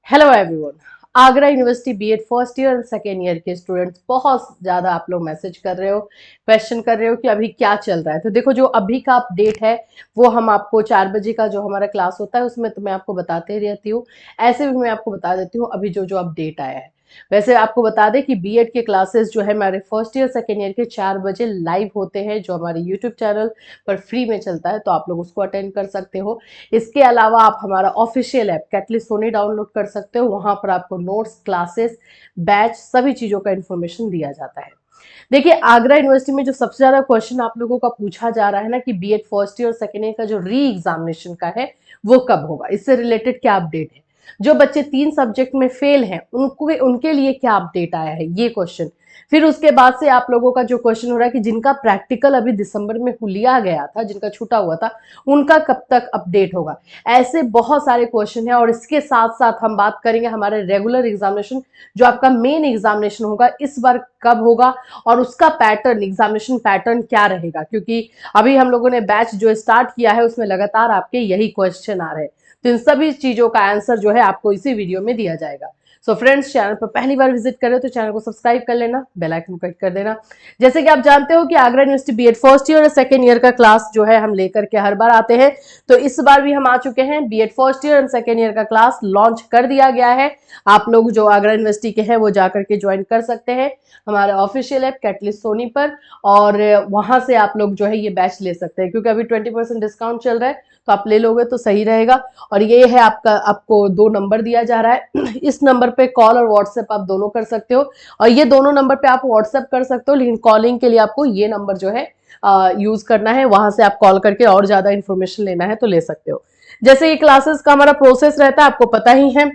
Hello everyone. Agra university BEd first year and second year के students बहुत ज्यादा आप लोग मैसेज कर रहे हो, क्वेश्चन कर रहे हो कि अभी क्या चल रहा है। तो देखो, जो अभी का अपडेट है वो हम आपको 4 बजे का जो हमारा क्लास होता है उसमें तो मैं आपको बताते रहती हूँ। ऐसे भी मैं आपको बता देती हूँ अभी जो जो अपडेट आया है। वैसे आपको बता दें कि बीएड के क्लासेस जो है हमारे फर्स्ट ईयर सेकेंड ईयर के 4 बजे लाइव होते हैं, जो हमारे यूट्यूब चैनल पर फ्री में चलता है, तो आप लोग उसको अटेंड कर सकते हो। इसके अलावा आप हमारा official app Catalyst Soni download कर सकते हो। वहां पर आपको नोट्स, क्लासेस, बैच, सभी चीजों का इन्फॉर्मेशन दिया जाता है। देखिए, आगरा यूनिवर्सिटी में जो सबसे ज्यादा क्वेश्चन आप लोगों का पूछा जा रहा है ना कि बीएड फर्स्ट ईयर और सेकेंड ईयर का जो री एग्जामिनेशन का है वो कब होगा, इससे रिलेटेड क्या अपडेट है। जो बच्चे 3 सब्जेक्ट में फेल हैं उनको उनके लिए क्या अपडेट आया है, ये क्वेश्चन। फिर उसके बाद से आप लोगों का जो क्वेश्चन हो रहा है कि जिनका प्रैक्टिकल अभी दिसंबर में लिया गया था, जिनका छूटा हुआ था, उनका कब तक अपडेट होगा। ऐसे बहुत सारे क्वेश्चन है। और इसके साथ साथ हम बात करेंगे हमारे रेगुलर एग्जामिनेशन, जो आपका मेन एग्जामिनेशन होगा इस बार कब होगा, और उसका पैटर्न, एग्जामिनेशन पैटर्न क्या रहेगा। क्योंकि अभी हम लोगों ने बैच जो स्टार्ट किया है उसमें लगातार आपके यही क्वेश्चन आ रहे हैं। तो इन सभी चीजों का आंसर जो है आपको इसी वीडियो में दिया जाएगा। सो फ्रेंड्स, चैनल पर पहली बार विजिट कर रहे हो तो चैनल को सब्सक्राइब कर लेना, बेल आइकन क्लिक कर देना। जैसे कि आप जानते हो कि Agra university BEd first year और सेकेंड ईयर का क्लास जो है हम लेकर के हर बार आते हैं। तो इस बार भी हम आ चुके हैं। BEd first year and second year का क्लास लॉन्च कर दिया गया है। आप लोग जो आगरा यूनिवर्सिटी के हैं वो जाकर के ज्वाइन कर सकते हैं हमारे ऑफिशियल ऐप कैटलिस्ट सोनी पर, और वहां से आप लोग जो है ये बैच ले सकते हैं। क्योंकि अभी 20% डिस्काउंट चल रहा है, तो आप ले लोगे तो सही रहेगा। और ये है आपका, आपको 2 नंबर दिया जा रहा है। इस नंबर पे कॉल और व्हाट्सएप आप दोनों कर सकते हो। और ये दोनों नंबर पे आप व्हाट्सएप कर सकते हो, लेकिन कॉलिंग के लिए आपको ये नंबर जो है यूज करना है। वहां से आप कॉल करके और ज्यादा इन्फॉर्मेशन लेना है तो ले सकते हो। जैसे ये क्लासेस का हमारा प्रोसेस रहता है आपको पता ही है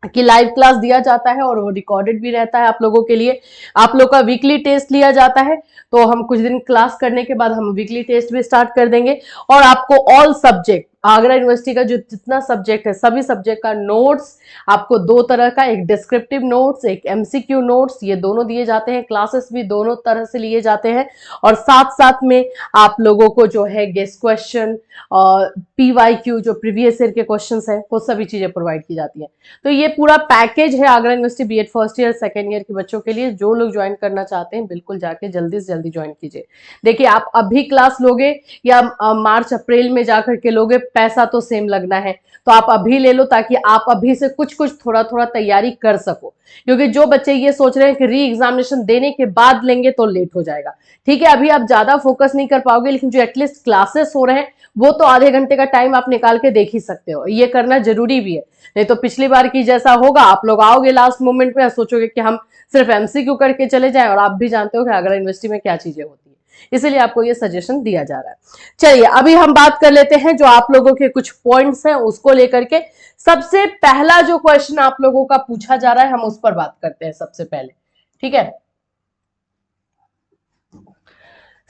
कि लाइव क्लास दिया जाता है और वो रिकॉर्डेड भी रहता है आप लोगों के लिए। आप लोग का वीकली टेस्ट लिया जाता है। तो हम कुछ दिन क्लास करने के बाद हम वीकली टेस्ट भी स्टार्ट कर देंगे। और आपको ऑल सब्जेक्ट, आगरा यूनिवर्सिटी का जो जितना सब्जेक्ट है सभी सब्जेक्ट का नोट्स आपको 2 तरह का, एक डिस्क्रिप्टिव नोट्स, एक एमसीक्यू नोट्स, ये दोनों दिए जाते हैं। क्लासेस भी दोनों तरह से लिए जाते हैं। और साथ साथ में आप लोगों को जो है गेस्ट क्वेश्चन और पीवाईक्यू, जो प्रीवियस ईयर के क्वेश्चंस हैं, वो सभी चीजें प्रोवाइड की जाती हैं। तो ये पूरा पैकेज है Agra university BEd first year second year के बच्चों के लिए। जो लोग ज्वाइन करना चाहते हैं बिल्कुल जाके जल्दी से जल्दी ज्वाइन कीजिए। देखिए, आप अभी क्लास लोगे या मार्च अप्रैल में जाकर के लोगे, पैसा तो सेम लगना है। तो आप अभी ले लो ताकि आप अभी से कुछ कुछ थोड़ा थोड़ा तैयारी कर सको। क्योंकि जो बच्चे ये सोच रहे हैं कि री एग्जामिनेशन देने के बाद लेंगे तो लेट हो जाएगा। ठीक है, अभी आप ज्यादा फोकस नहीं कर पाओगे, लेकिन जो एटलीस्ट क्लासेस हो रहे हैं वो तो आधे घंटे का टाइम आप निकाल के देख ही सकते हो। ये करना जरूरी भी है। नहीं तो पिछली बार की जैसा होगा, आप लोग आओगे लास्ट मोमेंट में सोचोगे कि हम सिर्फ एमसीक्यू करके चले जाएं। और आप भी जानते हो कि आगरा यूनिवर्सिटी में क्या चीजें होती है, इसलिए आपको ये सजेशन दिया जा रहा है। चलिए, अभी हम बात कर लेते हैं जो आप लोगों के कुछ पॉइंट्स हैं उसको लेकर के। सबसे पहला जो क्वेश्चन आप लोगों का पूछा जा रहा है हम उस पर बात करते हैं सबसे पहले। ठीक है,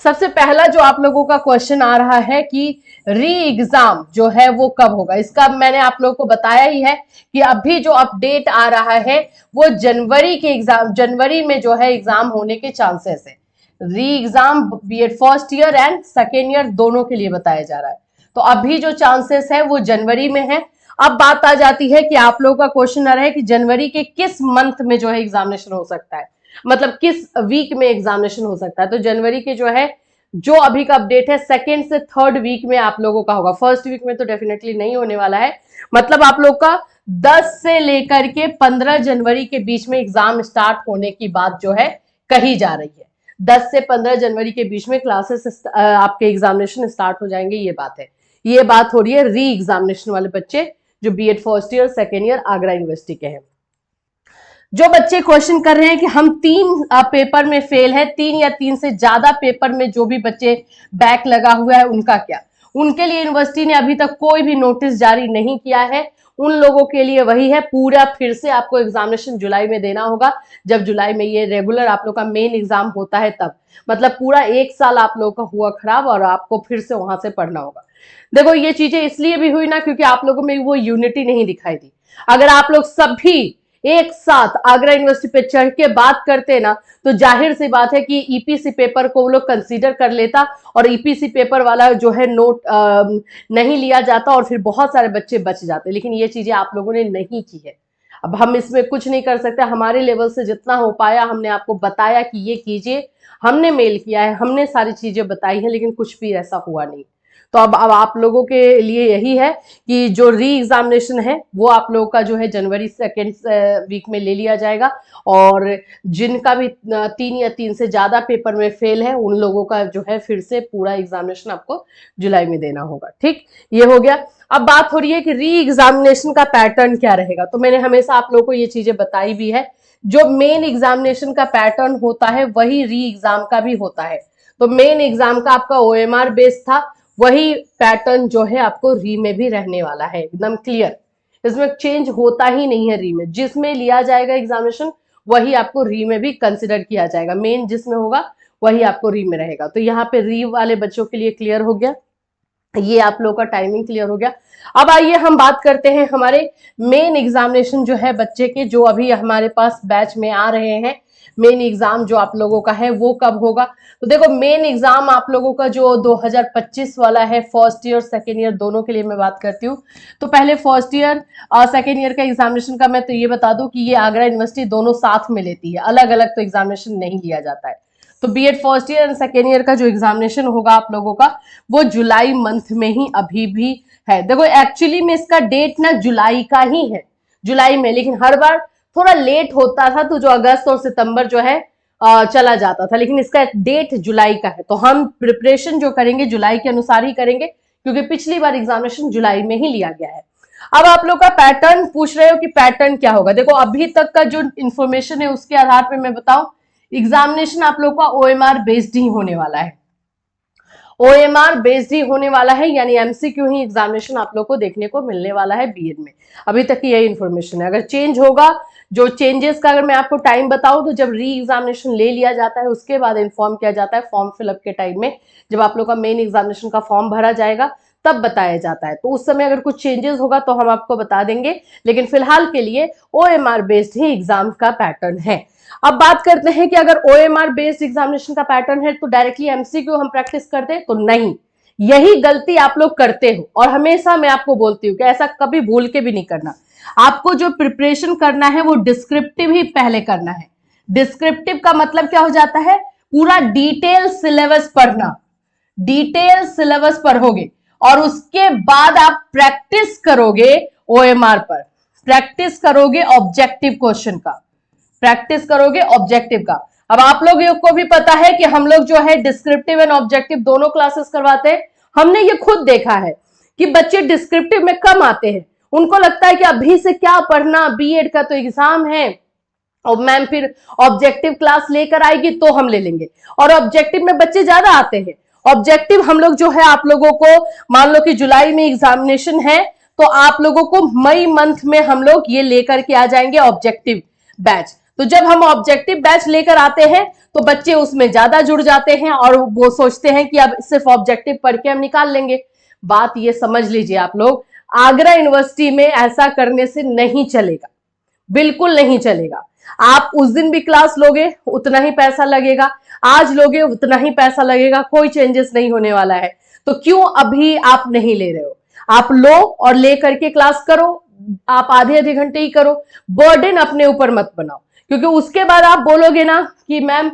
सबसे पहला जो आप लोगों का क्वेश्चन आ रहा है कि री एग्जाम जो है वो कब होगा। इसका मैंने आप लोगों को बताया ही है कि अभी जो अपडेट आ रहा है वो जनवरी के एग्जाम, जनवरी में जो है एग्जाम होने के चांसेस है। Re exam BEd first year and second year दोनों के लिए बताया जा रहा है। तो अभी जो चांसेस है वो जनवरी में है। अब बात आ जाती है कि आप लोगों का क्वेश्चन आ रहा है कि जनवरी के किस मंथ में जो है एग्जामिनेशन हो सकता है, मतलब किस वीक में एग्जामिनेशन हो सकता है। तो जनवरी के जो है, जो अभी का अपडेट है, सेकेंड से थर्ड वीक में आप लोगों का होगा। फर्स्ट वीक में तो डेफिनेटली नहीं होने वाला है। मतलब आप लोग का 10 से लेकर के 15 जनवरी के बीच में एग्जाम स्टार्ट होने की बात जो है कही जा रही है। 10 से 15 जनवरी के बीच में क्लासेस आपके एग्जामिनेशन स्टार्ट हो जाएंगे, ये बात है। ये बात हो रही है री एग्जामिनेशन वाले बच्चे जो BEd first year second year Agra university के हैं। जो बच्चे क्वेश्चन कर रहे हैं कि हम 3 पेपर में फेल है, 3 या 3 से ज्यादा पेपर में जो भी बच्चे बैक लगा हुआ है उनका क्या, उनके लिए यूनिवर्सिटी ने अभी तक कोई भी नोटिस जारी नहीं किया है। उन लोगों के लिए वही है, पूरा फिर से आपको एग्जामिनेशन जुलाई में देना होगा। जब जुलाई में ये रेगुलर आप लोग का मेन एग्जाम होता है तब, मतलब पूरा 1 साल आप लोग का हुआ खराब और आपको फिर से वहां से पढ़ना होगा। देखो, ये चीजें इसलिए भी हुई ना क्योंकि आप लोगों में वो यूनिटी नहीं दिखाई दी। अगर आप लोग सभी एक साथ आगरा यूनिवर्सिटी पे चढ़ के बात करते ना, तो जाहिर सी बात है कि ईपीसी पेपर को वो लोग कंसीडर कर लेता और ईपीसी पेपर वाला जो है नोट नहीं लिया जाता और फिर बहुत सारे बच्चे बच जाते। लेकिन ये चीजें आप लोगों ने नहीं की है। अब हम इसमें कुछ नहीं कर सकते, हमारे लेवल से जितना हो पाया हमने आपको बताया कि ये कीजिए, हमने मेल किया है, हमने सारी चीजें बताई हैं, लेकिन कुछ भी ऐसा हुआ नहीं। तो अब आप लोगों के लिए यही है कि जो री एग्जामिनेशन है वो आप लोगों का जो है जनवरी 2nd वीक में ले लिया जाएगा, और जिनका भी 3 से ज्यादा पेपर में फेल है उन लोगों का जो है फिर से पूरा एग्जामिनेशन आपको जुलाई में देना होगा। ठीक, ये हो गया। अब बात हो रही है कि री एग्जामिनेशन का पैटर्न क्या रहेगा। तो मैंने हमेशा आप लोगों को ये चीजें बताई भी है, जो मेन एग्जामिनेशन का पैटर्न होता है वही री एग्जाम का भी होता है। तो मेन एग्जाम का आपका ओएमआर बेस था, वही पैटर्न जो है आपको री में भी रहने वाला है, एकदम क्लियर। इसमें चेंज होता ही नहीं है री में, जिसमें लिया जाएगा एग्जामिनेशन वही आपको री में भी कंसिडर किया जाएगा, मेन जिसमें होगा वही आपको री में रहेगा। तो यहाँ पे री वाले बच्चों के लिए क्लियर हो गया, ये आप लोगों का टाइमिंग क्लियर हो गया। अब आइए हम बात करते हैं हमारे मेन एग्जामिनेशन जो है बच्चे के, जो अभी हमारे पास बैच में आ रहे हैं। मेन एग्जाम जो आप लोगों का है वो कब होगा। तो देखो मेन एग्जाम आप लोगों का जो 2025 वाला है, फर्स्ट ईयर सेकेंड ईयर दोनों के लिए मैं बात करती हूँ। तो पहले फर्स्ट ईयर और सेकेंड ईयर का एग्जामिनेशन का मैं तो ये बता दूं कि ये आगरा यूनिवर्सिटी दोनों साथ में लेती है, अलग अलग तो एग्जामिनेशन नहीं लिया जाता है। तो BEd first year and second year का जो एग्जामिनेशन होगा आप लोगों का वो जुलाई मंथ में ही अभी भी है। देखो एक्चुअली में इसका डेट ना जुलाई का ही है, जुलाई में, लेकिन हर बार थोड़ा लेट होता था, तो जो अगस्त और सितंबर जो है चला जाता था, लेकिन इसका डेट जुलाई का है। तो हम प्रिपरेशन जो करेंगे जुलाई के अनुसार ही करेंगे, क्योंकि पिछली बार एग्जामिनेशन जुलाई में ही लिया गया है। अब आप लोग का पैटर्न पूछ रहे हो कि पैटर्न क्या होगा। देखो अभी तक का जो इंफॉर्मेशन है उसके आधार पर मैं बताऊं, एग्जामिनेशन आप लोग का ओएमआर बेस्ड ही होने वाला है, ओएमआर बेस्ड ही होने वाला है, यानी एमसीक्यू ही एग्जामिनेशन आप लोग को देखने को मिलने वाला है बीएड में। अभी तक की यही इंफॉर्मेशन है। अगर चेंज होगा, जो चेंजेस का अगर मैं आपको टाइम बताऊं, तो जब री एग्जामिनेशन ले लिया जाता है उसके बाद इन्फॉर्म किया जाता है, फॉर्म फिलअप के टाइम में जब आप लोग का मेन एग्जामिनेशन का फॉर्म भरा जाएगा तब बताया जाता है। तो उस समय अगर कुछ चेंजेस होगा तो हम आपको बता देंगे, लेकिन फिलहाल के लिए ओएमआर बेस्ड ही एग्जाम का पैटर्न है। अब बात करते हैं कि अगर ओएमआर बेस्ड एग्जामिनेशन का पैटर्न है तो डायरेक्टली एमसीक्यू हम प्रैक्टिस करते हैं, तो नहीं, यही गलती आप लोग करते हो। और हमेशा मैं आपको बोलती हूँ कि ऐसा कभी भूल के भी नहीं करना। आपको जो प्रिपरेशन करना है वो डिस्क्रिप्टिव ही पहले करना है। डिस्क्रिप्टिव का मतलब क्या हो जाता है, पूरा डिटेल सिलेबस पढ़ना, डिटेल सिलेबस पढ़ोगे और उसके बाद आप प्रैक्टिस करोगे ओएमआर पर, प्रैक्टिस करोगे ऑब्जेक्टिव क्वेश्चन का, प्रैक्टिस करोगे ऑब्जेक्टिव का। अब आप लोगों को भी पता है कि हम लोग जो है डिस्क्रिप्टिव एंड ऑब्जेक्टिव दोनों क्लासेस करवाते हैं। हमने ये खुद देखा है कि बच्चे डिस्क्रिप्टिव में कम आते हैं, उनको लगता है कि अभी से क्या पढ़ना, बीएड का तो एग्जाम है और मैम फिर ऑब्जेक्टिव क्लास लेकर आएगी तो हम ले लेंगे, और ऑब्जेक्टिव में बच्चे ज्यादा आते हैं। ऑब्जेक्टिव हम लोग जो है आप लोगों को, मान लो कि जुलाई में एग्जामिनेशन है तो आप लोगों को मई मंथ में हम लोग ये लेकर के आ जाएंगे ऑब्जेक्टिव बैच। तो जब हम ऑब्जेक्टिव बैच लेकर आते हैं तो बच्चे उसमें ज्यादा जुड़ जाते हैं और वो सोचते हैं कि अब सिर्फ ऑब्जेक्टिव पढ़ के हम निकाल लेंगे। बात ये समझ लीजिए आप लोग, आगरा यूनिवर्सिटी में ऐसा करने से नहीं चलेगा, बिल्कुल नहीं चलेगा। आप उस दिन भी क्लास लोगे उतना ही पैसा लगेगा, आज लोगे उतना ही पैसा लगेगा, कोई चेंजेस नहीं होने वाला है। तो क्यों अभी आप नहीं ले रहे हो, आप लो और ले करके क्लास करो, आप आधे आधे घंटे ही करो, बर्डन अपने ऊपर मत बनाओ, क्योंकि उसके बाद आप बोलोगे ना कि मैम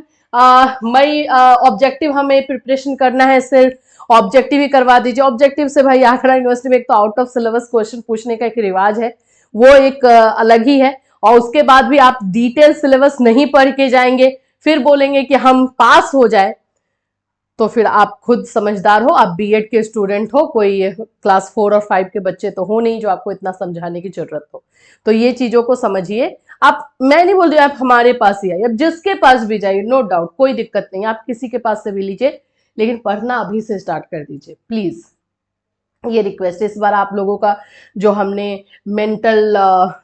मई ऑब्जेक्टिव हमें प्रिपरेशन करना है, सिर्फ ऑब्जेक्टिव ही करवा दीजिए। ऑब्जेक्टिव से भाई आगरा यूनिवर्सिटी में एक तो आउट ऑफ सिलेबस क्वेश्चन पूछने का एक रिवाज है, वो एक अलग ही है, और उसके बाद भी आप डिटेल सिलेबस नहीं पढ़ के जाएंगे फिर बोलेंगे कि हम पास हो जाए, तो फिर आप खुद समझदार हो, आप बीएड के स्टूडेंट हो, कोई क्लास 4 और 5 के बच्चे तो हो नहीं जो आपको इतना समझाने की जरूरत हो। तो ये चीजों को समझिए आप। मैं नहीं बोल रही आप हमारे पास ही आइए, अब जिसके पास भी जाइए, नो डाउट, कोई दिक्कत नहीं, आप किसी के पास से भी लीजिए, लेकिन पढ़ना अभी से स्टार्ट कर दीजिए प्लीज, ये रिक्वेस्ट है। इस बार आप लोगों का जो हमने मेंटल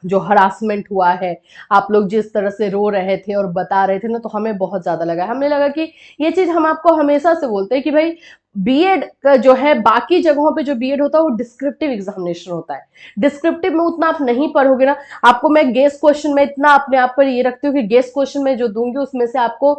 जो हरासमेंट हुआ है, आप लोग जिस तरह से रो रहे थे और बता रहे थे ना, तो हमें बहुत ज्यादा लगा, हमें लगा कि ये चीज हम आपको हमेशा से बोलते हैं कि भाई बीएड का जो है, बाकी जगहों पे जो बीएड होता है वो डिस्क्रिप्टिव एग्जामिनेशन होता है, डिस्क्रिप्टिव में उतना आप नहीं पढ़ोगे ना। आपको मैं गेस क्वेश्चन में इतना अपने आप पर ये रखती हूँ कि गेस क्वेश्चन में जो दूंगी उसमें से आपको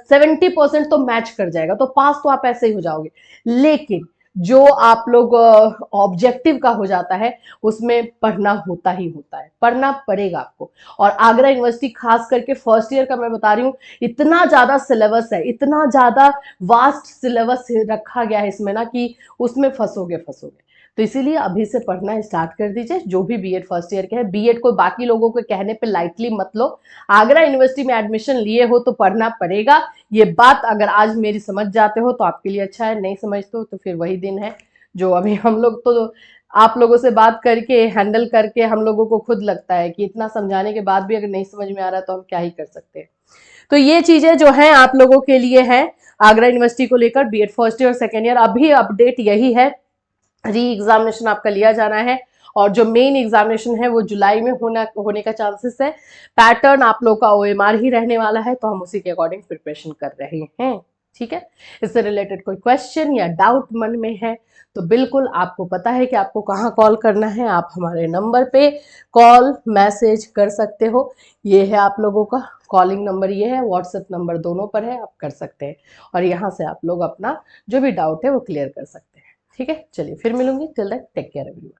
70% तो मैच कर जाएगा, तो पास तो आप ऐसे ही हो जाओगे। लेकिन जो आप लोग ऑब्जेक्टिव का हो जाता है उसमें पढ़ना होता ही होता है, पढ़ना पड़ेगा आपको। और आगरा यूनिवर्सिटी खास करके फर्स्ट ईयर का मैं बता रही हूँ, इतना ज्यादा सिलेबस है, इतना ज्यादा वास्ट सिलेबस रखा गया है इसमें ना कि उसमें फंसोगे फंसोगे। तो इसीलिए अभी से पढ़ना स्टार्ट कर दीजिए, जो भी बीएड फर्स्ट ईयर के हैं। बीएड को बाकी लोगों के कहने पे लाइटली मत लो, आगरा यूनिवर्सिटी में एडमिशन लिए हो तो पढ़ना पड़ेगा। ये बात अगर आज मेरी समझ जाते हो तो आपके लिए अच्छा है, नहीं समझते हो तो फिर वही दिन है जो अभी हम लोग तो आप लोगों से बात करके हैंडल करके हम लोगों को खुद लगता है कि इतना समझाने के बाद भी अगर नहीं समझ में आ रहा है तो हम क्या ही कर सकते हैं। तो ये चीजें जो हैं आप लोगों के लिए हैं आगरा यूनिवर्सिटी को लेकर, बीएड फर्स्ट ईयर और सेकेंड ईयर। अभी अपडेट यही है, री एग्जामिनेशन आपका लिया जाना है और जो मेन एग्जामिनेशन है वो जुलाई में होने का चांसेस है। पैटर्न आप लोग का ओएमआर ही रहने वाला है, तो हम उसी के अकॉर्डिंग प्रिपरेशन कर रहे हैं। ठीक है, इससे रिलेटेड कोई क्वेश्चन या डाउट मन में है तो बिल्कुल आपको पता है कि आपको कहाँ कॉल करना है, आप हमारे नंबर पे कॉल मैसेज कर सकते हो। ये है आप लोगों का कॉलिंग नंबर, ये है व्हाट्सएप नंबर, दोनों पर है, आप कर सकते हैं और यहाँ से आप लोग अपना जो भी डाउट है वो क्लियर कर सकते हैं। ठीक है, चलिए फिर मिलूंगी, till then take care everyone.